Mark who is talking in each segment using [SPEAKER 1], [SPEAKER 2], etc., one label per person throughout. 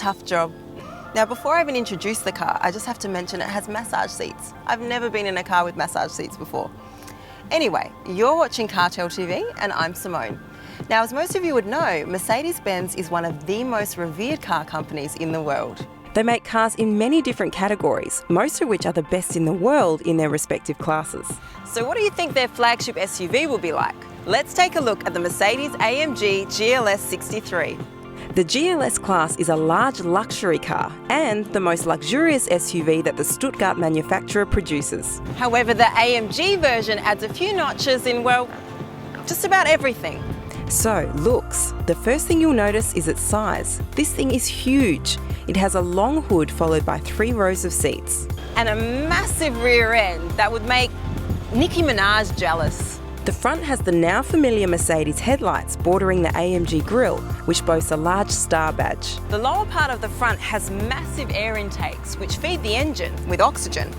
[SPEAKER 1] tough job. Now, before I even introduce the car, I just have to mention it has massage seats. I've never been in a car with massage seats before. Anyway, you're watching CarTell.tv and I'm Simone. Now, as most of you would know, Mercedes-Benz is one of the most revered car companies in the world. They make cars in many different categories, most of which are the best in the world in their respective classes. So what do you think their flagship SUV will be like? Let's take a look at the Mercedes AMG GLS 63. The GLS class is a large luxury car and the most luxurious SUV that the Stuttgart manufacturer produces. However, the AMG version adds a few notches in, well, just about everything. So, looks. The first thing you'll notice is its size. This thing is huge. It has a long hood followed by 3 rows of seats. And a massive rear end that would make Nicki Minaj jealous. The front has the now familiar Mercedes headlights bordering the AMG grille, which boasts a large star badge. The lower part of the front has massive air intakes, which feed the engine with oxygen.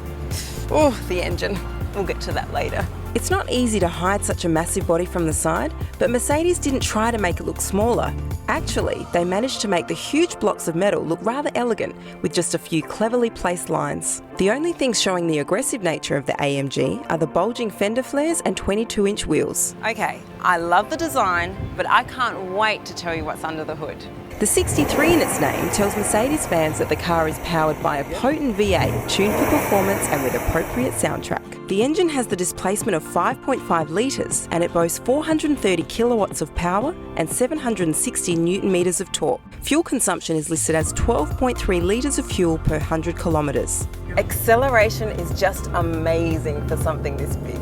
[SPEAKER 1] Oh, the engine. We'll get to that later. It's not easy to hide such a massive body from the side, but Mercedes didn't try to make it look smaller. Actually, they managed to make the huge blocks of metal look rather elegant with just a few cleverly placed lines. The only things showing the aggressive nature of the AMG are the bulging fender flares and 22-inch wheels. Okay, I love the design, but I can't wait to tell you what's under the hood. The 63 in its name tells Mercedes fans that the car is powered by a potent V8 tuned for performance and with appropriate soundtrack. The engine has the displacement of 5.5 litres and it boasts 430 kilowatts of power and 760 newton meters of torque. Fuel consumption is listed as 12.3 litres of fuel per 100 kilometres. Acceleration is just amazing for something this big.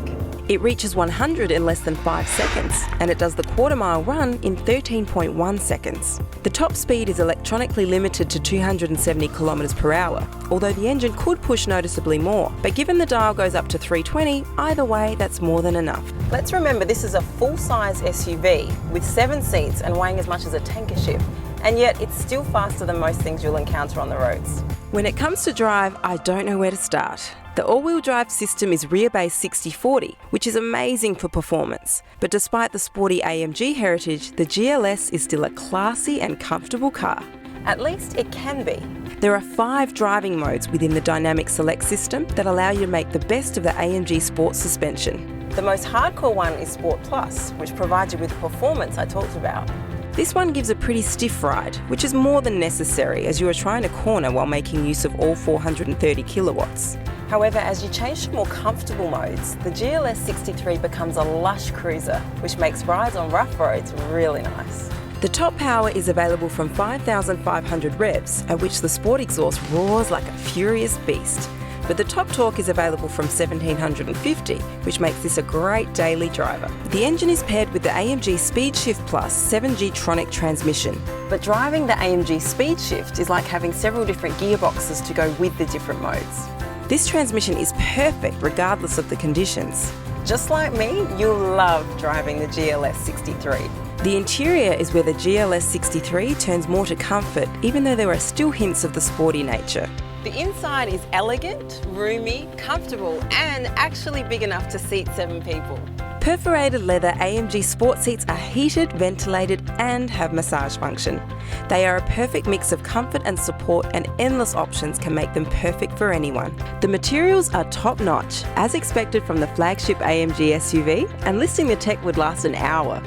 [SPEAKER 1] It reaches 100 in less than 5 seconds, and it does the quarter-mile run in 13.1 seconds. The top speed is electronically limited to 270 kilometers per hour, although the engine could push noticeably more. But given the dial goes up to 320, either way, that's more than enough. Let's remember this is a full-size SUV with 7 seats and weighing as much as a tanker ship, and yet it's still faster than most things you'll encounter on the roads. When it comes to drive, I don't know where to start. The all-wheel drive system is rear-based 60/40, which is amazing for performance. But despite the sporty AMG heritage, the GLS is still a classy and comfortable car. At least it can be. There are 5 driving modes within the dynamic select system that allow you to make the best of the AMG Sport suspension. The most hardcore one is Sport Plus, which provides you with the performance I talked about. This one gives a pretty stiff ride, which is more than necessary as you are trying to corner while making use of all 430 kilowatts. However, as you change to more comfortable modes, the GLS 63 becomes a lush cruiser, which makes rides on rough roads really nice. The top power is available from 5,500 revs, at which the Sport exhaust roars like a furious beast. But the top torque is available from 1,750, which makes this a great daily driver. The engine is paired with the AMG SpeedShift Plus 7G Tronic transmission. But driving the AMG SpeedShift is like having several different gearboxes to go with the different modes. This transmission is perfect regardless of the conditions. Just like me, you'll love driving the GLS 63. The interior is where the GLS 63 turns more to comfort, even though there are still hints of the sporty nature. The inside is elegant, roomy, comfortable, and actually big enough to seat 7 people. Perforated leather AMG sport seats are heated, ventilated, and have massage function. They are a perfect mix of comfort and support, and endless options can make them perfect for anyone. The materials are top-notch, as expected from the flagship AMG SUV, and listing the tech would last an hour.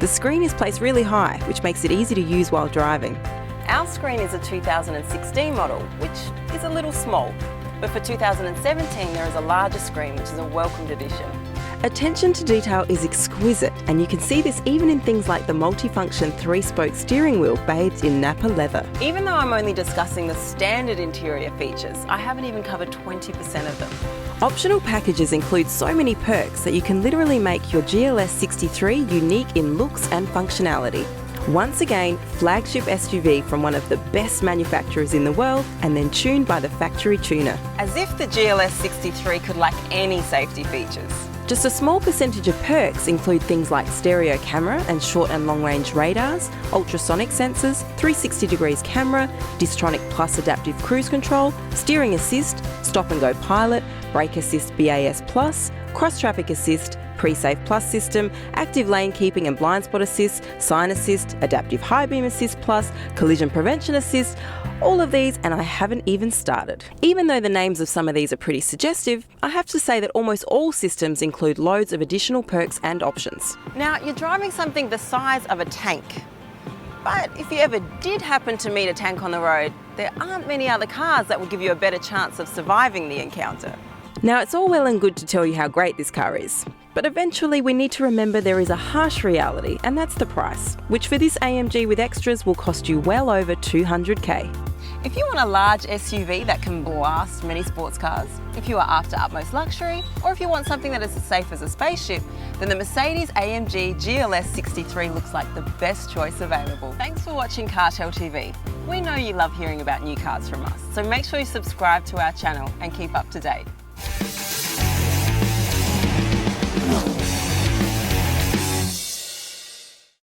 [SPEAKER 1] The screen is placed really high, which makes it easy to use while driving. Our screen is a 2016 model, which is a little small, but for 2017 there is a larger screen, which is a welcomed addition. Attention to detail is exquisite, and you can see this even in things like the multifunction 3-spoke steering wheel bathed in Napa leather. Even though I'm only discussing the standard interior features, I haven't even covered 20% of them. Optional packages include so many perks that you can literally make your GLS 63 unique in looks and functionality. Once again, flagship SUV from one of the best manufacturers in the world, and then tuned by the factory tuner. As if the GLS 63 could lack any safety features. Just a small percentage of perks include things like stereo camera and short and long range radars, ultrasonic sensors, 360 degrees camera, Distronic Plus adaptive cruise control, steering assist, stop and go pilot, brake assist BAS+, cross traffic assist, pre-safe plus system, active lane keeping and blind spot assist, sign assist, adaptive high beam assist plus, collision prevention assist, all of these, and I haven't even started. Even though the names of some of these are pretty suggestive, I have to say that almost all systems include loads of additional perks and options. Now, you're driving something the size of a tank. But if you ever did happen to meet a tank on the road, there aren't many other cars that will give you a better chance of surviving the encounter. Now, it's all well and good to tell you how great this car is, but eventually we need to remember there is a harsh reality, and that's the price, which for this AMG with extras will cost you well over 200k. If you want a large SUV that can blast many sports cars, if you are after utmost luxury, or if you want something that is as safe as a spaceship, then the Mercedes AMG GLS 63 looks like the best choice available. Thanks for watching CarTell TV. We know you love hearing about new cars from us, so make sure you subscribe to our channel and keep up to date.